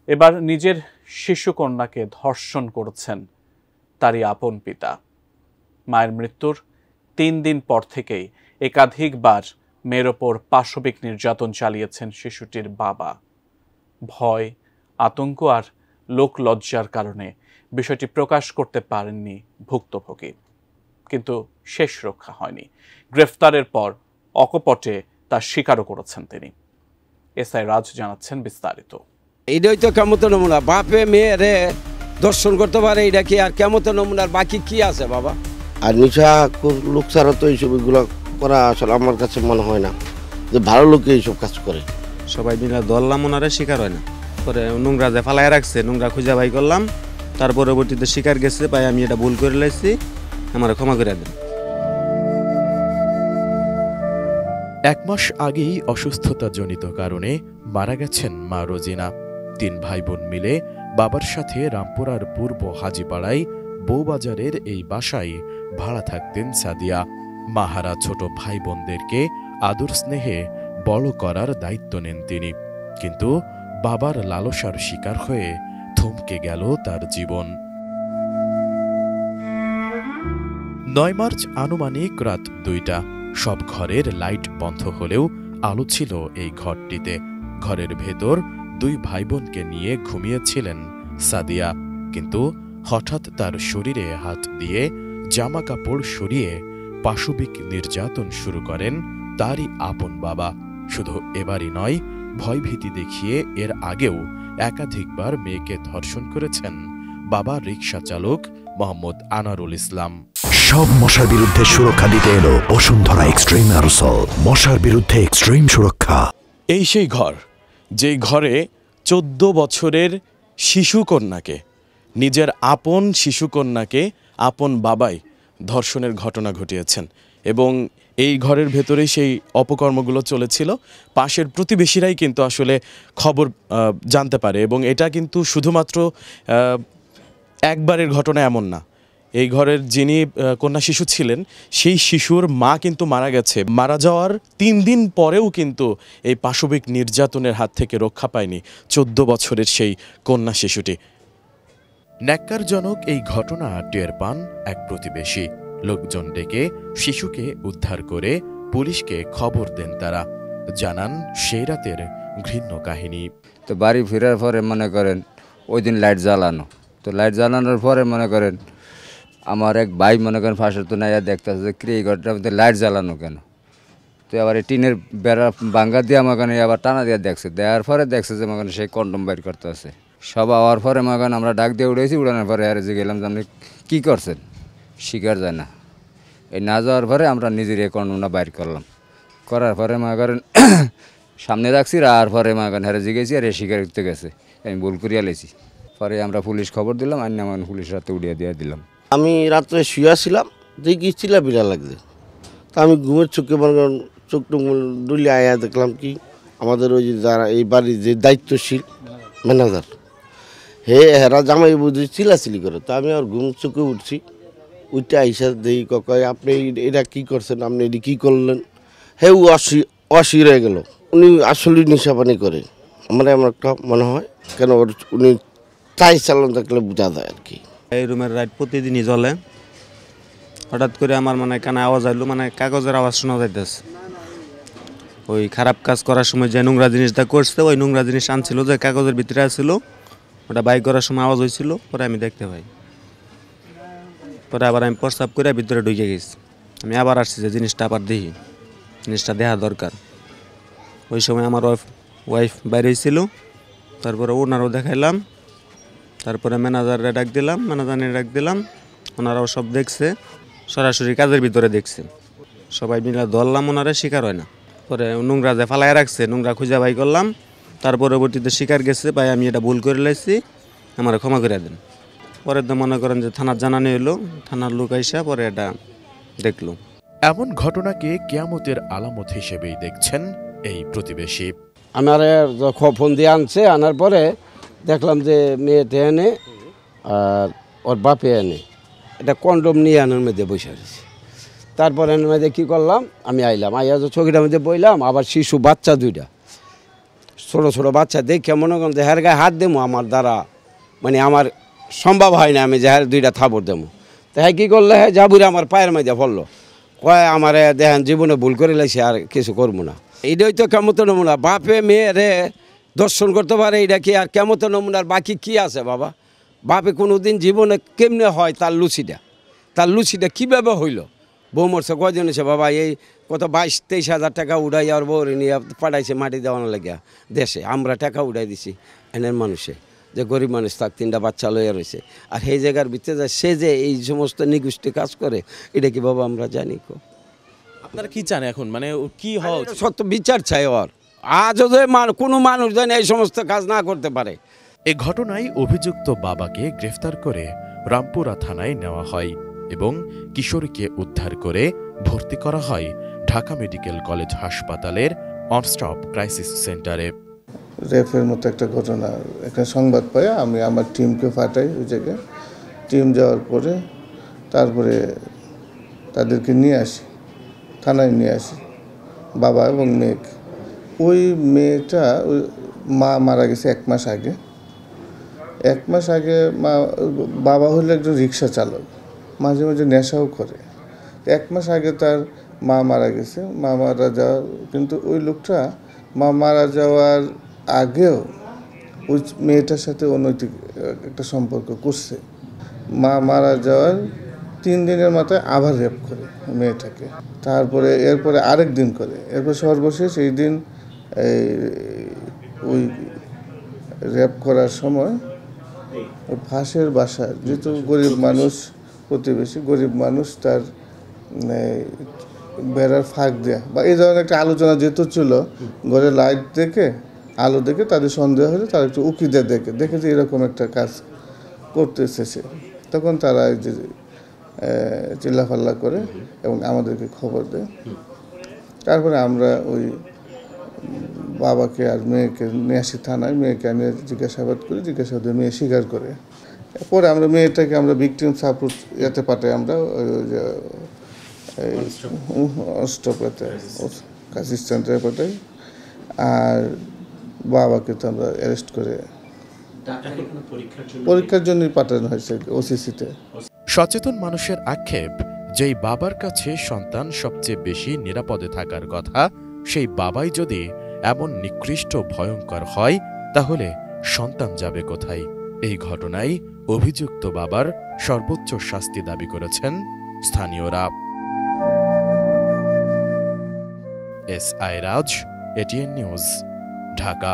এবার নিজের শিশুকন্যাকে ধর্ষণ করেছেন তারই আপন পিতা। মায়ের মৃত্যুর 3 দিন পর থেকেই একাধিকবার মেয়ের ওপর পাশবিক নির্যাতন চালিয়েছেন শিশুটির বাবা। ভয়, আতঙ্ক আর লোকলজ্জার কারণে বিষয়টি প্রকাশ করতে পারেননি ভুক্তভোগী। কিন্তু শেষ রক্ষা হয়নি। গ্রেফতারের পর অকপটে তার স্বীকারও করেছেন তিনি। এসআই রাজ জানাচ্ছেন বিস্তারিত। এটাই তো কেমত নমুনা, বাপে মেয়েরে দর্শন করতে পারে, এটা কি আর কেমত নমুনার বাকি কি আছে বাবা? আর নিশা লোক ছাড়া তো এইসব এগুলো করা আসলে আমার কাছে মনে হয় না যে ভালো লোকে এইসব কাজ করে। সবাই মিলে ধরলাম, ওনারা শিকার হয় না। পরে নোংরা যে ফালায় রাখছে, নোংরা খুঁজে বাই করলাম। তার পরবর্তীতে শিকার গেছে, ভাই আমি এটা ভুল করে লাইছি, আমার ক্ষমা করে দেন। 1 মাস আগেই অসুস্থতাজনিত কারণে মারা গেছেন মা রোজিনা। 3 ভাই বোন মিলে বাবার সাথে রামপুরার পূর্ব হাজিপাড়ায় বউবাজারের এই বাসায় ভাড়া থাকতেন সাদিয়া। মাহারা ছোট ভাই বোনদেরকে আদর স্নেহে বড় করার দায়িত্ব নেন তিনি। কিন্তু বাবার লালসার শিকার হয়ে থমকে গেল তার জীবন। 9 মার্চ আনুমানিক রাত 2টা। সব ঘরের লাইট বন্ধ হলেও আলো ছিল এই ঘরটিতে। ঘরের ভেতর 2 ভাই বোনকে নিয়ে ঘুমিয়েছিলেন সাদিয়া। কিন্তু হঠাৎ তার শরীরে হাত দিয়ে জামা কাপড় সরিয়ে পাশবিক নির্যাতন শুরু করেন তারই আপন বাবা। শুধু এবারই নয়, ভয়ভীতি দেখিয়ে এর আগেও একাধিকবার মেয়েকে ধর্ষণ করেছেন বাবা রিকশা চালক মোহাম্মদ আনারুল ইসলাম। সব মশার বিরুদ্ধে সুরক্ষা দিতে এলো বসুন্ধরা এক্সট্রিম অ্যারোসল, মশার বিরুদ্ধে এক্সট্রিম সুরক্ষা। এই সেই ঘর, যেই ঘরে 14 বছরের শিশুকন্যাকে, নিজের আপন শিশুকন্যাকে আপন বাবাই ধর্ষণের ঘটনা ঘটিয়েছেন। এবং এই ঘরের ভেতরেই সেই অপকর্মগুলো চলেছিল। পাশের প্রতিবেশীরাই কিন্তু আসলে খবর জানতে পারে। এবং এটা কিন্তু শুধুমাত্র একবারের ঘটনা এমন না। এই ঘরের যিনি কন্যা শিশু ছিলেন, সেই শিশুর মা কিন্তু মারা গেছে। মারা যাওয়ার 3 দিন পরেও কিন্তু এই পাশবিক নির্যাতনের হাত থেকে রক্ষা পায়নি 14 বছরের সেই কন্যা শিশুটি। ন্যাক্কারজনক এই ঘটনা টের পান এক প্রতিবেশী। লোকজন ডেকে শিশুকে উদ্ধার করে পুলিশকে খবর দেন তারা। জানান সেই রাতের ঘৃণ্য কাহিনী। তো বাড়ি ফেরার পরে মনে করেন ওই দিন লাইট জ্বালানো, তো লাইট জ্বালানোর পরে মনে করেন আমার এক ভাই মনে করেন ফাঁসের তো নাইয়া দেখতেছে যে এই ঘরটার মধ্যে লাইট জ্বালানো কেন। তো আবার এই টিনের বেড়া ভাঙ্গা দিয়ে আমার আবার টানা দিয়ে দেখছে, দেওয়ার পরে দেখছে যে আমার সেই কন্ডম বাইর করতে আছে। সব আওয়ার পরে আমার আমরা ডাক দিয়ে উঠেছি, উড়ানোর পরে আর যে গেলাম যে আপনি কী করছেন, শিকার যায় না। এই না যাওয়ার পরে আমরা নিজের এই কন্ডমটা বাইর করলাম। করার পরে মনে করেন সামনে রাখছি, আর পরে মনে করেন হারে জিগেছি আর এই শিকার করতে গেছে, আমি ভুল করিয়া লেছি। পরে আমরা পুলিশ খবর দিলাম, আর আমার পুলিশ রাতে উড়িয়ে দিয়ে দিলাম। আমি রাত্রে শুয়েছিলাম, দেখি চিল্লাপিল্লা লাগছে। তা আমি ঘুমের চোখে মনে করেন চোখ ডুলে আয়া দেখলাম কি আমাদের ওই যে যারা এই বাড়ির যে দায়িত্বশীল ম্যানেজার, হেরা জামাই বুঝি চিল্লাচিলি করে। তো আমি আর ঘুম চোখে উঠছি, উঠতে আইসা দেখি কয় আপনি এটা কী করছেন, আপনি এটি কী করলেন। ও অস্থির হয়ে গেল। উনি আসলে নেশাপানি করে আমার এমন একটা মনে হয়, কেন উনি চাই চালান থাকলে বোঝা যায় আর কি। এই রুমের লাইট প্রতিদিনই জ্বলে। হঠাৎ করে আমার মানে কানে আওয়াজ আইলো, মানে কাগজের আওয়াজ শোনা যাইতেছে। ওই খারাপ কাজ করার সময় যে নোংরা জিনিসটা করছে, ওই নোংরা জিনিস আনছিল যে কাগজের ভিতরে আসছিল, ওটা বাইক করার সময় আওয়াজ হয়েছিল। পরে আমি দেখতে পাই, পরে আবার আমি প্রস্রাব করে ভিতরে ঢুকে গেছি। আমি আবার আসছি যে জিনিসটা আবার দেখি, জিনিসটা দেখা দরকার। ওই সময় আমার ওয়াইফ বাইরে ছিল, তারপরে ওনারও দেখাইলাম, তারপরে ম্যানেজারে ডাক দিলাম, ওনারাও সব দেখছে, সরাসরি কাজের ভিতরে দেখছে। সবাই মিলে ধরলাম, ওনারা শিকার হয় না। পরে নোংরা যে ফালায় রাখছে, নোংরা খুঁজে বাই করলাম। তার পরবর্তীতে শিকার গেছে, ভাই আমি এটা ভুল করে লাইছি, আমার ক্ষমা করে দেন। পরে তো মনে করেন যে থানার জানানো হলো, থানার লোক আইসা পরে এটা দেখলো। এমন ঘটনাকে কিয়ামতের আলামত হিসেবেই দেখছেন এই প্রতিবেশী। আমার ফোন দিয়ে আনছে, আনার পরে দেখলাম যে মেয়েতে এনে আর ওর বাপে এনে এটা কন্ডম নিয়ে আনার মধ্যে বসে রয়েছে। তারপরে এর মধ্যে কী করলাম, আমি আইলাম, আইয়া চৌকিটার মধ্যে বইলাম। আবার শিশু বাচ্চা 2টা ছোটো ছোটো বাচ্চা দেখে মনে করেন যে হ্যার গায়ে হাত দেবো আমার দ্বারা মানে আমার সম্ভব হয় না আমি যে হ্যার 2টা থাপড় দেবো। তো হ্যাঁ কী করলে হ্যাঁ জাবুরে আমার পায়ের মাঝে পড়লো, কয় আমার দেখেন জীবনে ভুল করে লাইছে আর কিছু করবো না। এইটাই তো কেমত নমুনা, বাপে মেয়েরে দর্শন করতে পারে, এটা কি আর কেমত নমুনার বাকি কি আছে বাবা? বাপে কোনো দিন জীবনে কেমনে হয় তার লুচিটা কীভাবে হইল? বউ মরছে কয়জন এসে বাবা, এই কত 22-23 হাজার টাকা উড়াই আর বউ নিয়ে পাঠাইছে মাটি দেওয়ানো লাগিয়া দেশে, আমরা টাকা উড়াই দিছি এনের মানুষে, যে গরিব মানুষ তার 3টা বাচ্চা লইয়া রয়েছে, আর সেই জায়গার ভিতরে যায় সে যে এই সমস্ত নিগুষ্টি কাজ করে, এটা কি বাবা আমরা জানি? আপনারা কি চান এখন, মানে কি হওয়া উচিত? সত্য বিচার চাই ওর, আজও যে কোনো মানুষ যেন এই সমস্ত কাজ না করতে পারে। এ ঘটনায় অভিযুক্ত বাবাকে গ্রেফতার করে রামপুরা থানায় নেওয়া হয় এবং কিশোরীকে উদ্ধার করে ভর্তি করা হয় ঢাকা মেডিকেল কলেজ হাসপাতালের অনস্টপ ক্রাইসিস সেন্টারে। রেফের মতো একটা ঘটনা একটা সংবাদ পাই, আমি আমার টিমকে পাঠাই ওই জায়গায়। টিম যাওয়ার পরে তারপরে তাদেরকে নিয়ে আসি, থানায় নিয়ে আসি, বাবা এবং মেয়েকে। ওই মেয়েটা মা মারা গেছে 1 মাস আগে। 1 মাস আগে বাবা হলো একজন রিক্সা চালক, মাঝে মাঝে নেশাও করে। 1 মাস আগে তার মা মারা গেছে, মা মারা যাওয়া, কিন্তু ওই লোকটা মা মারা যাওয়ার আগেও ওই মেয়েটার সাথে অনৈতিক একটা সম্পর্ক করছে। মা মারা যাওয়ার 3 দিনের মাথায় আবার রেপ করে মেয়েটাকে, তারপরে এরপরে আরেক দিন করে, এরপর সর্বশেষ এই দিন ওই রেপ করার সময় ফাঁসের বাসা, যেহেতু গরিব মানুষ, প্রতিবেশী গরিব মানুষ, তার বেড়ার ফাঁক দেয়া বা এই ধরনের একটা আলোচনা যেহেতু ছিল, ঘরে লাইট দেখে আলো দেখে তাদের সন্দেহ হলে তারা একটু উকিদের দেখে যে এরকম একটা কাজ করতেছে সে, তখন তারা এই যে চিল্লাফাল্লা করে এবং আমাদেরকে খবর দেয়। তারপরে আমরা ওই বাবাকে আর মেয়েকে নিয়ে আসি থানায়, মেয়েকে আমি জিজ্ঞাসাবাদ করি, জিজ্ঞাসাবাদে মেয়ে স্বীকার করে। পরে আমরা মেয়েটাকে আমরা ভিকটিম সাপোর্ট এতে পাঠাই, আমরা অস্টপেতে ক্রাইসিস সেন্টারে পাঠাই, আর বাবাকে তো আমরা অ্যারেস্ট করে পরীক্ষার জন্যই পাঠানো হয়েছে ওসিসিতে। সচেতন মানুষের আক্ষেপ, যেই বাবার কাছে সন্তান সবচেয়ে বেশি নিরাপদে থাকার কথা, সেই বাবাই যদি এমন নিকৃষ্ট ভয়ঙ্কর হয়, তাহলে সন্তান যাবে কোথায়? এই ঘটনায় অভিযুক্ত বাবার সর্বোচ্চ শাস্তি দাবি করেছেন স্থানীয়রা। S I Raj, ATN news, Dhaka.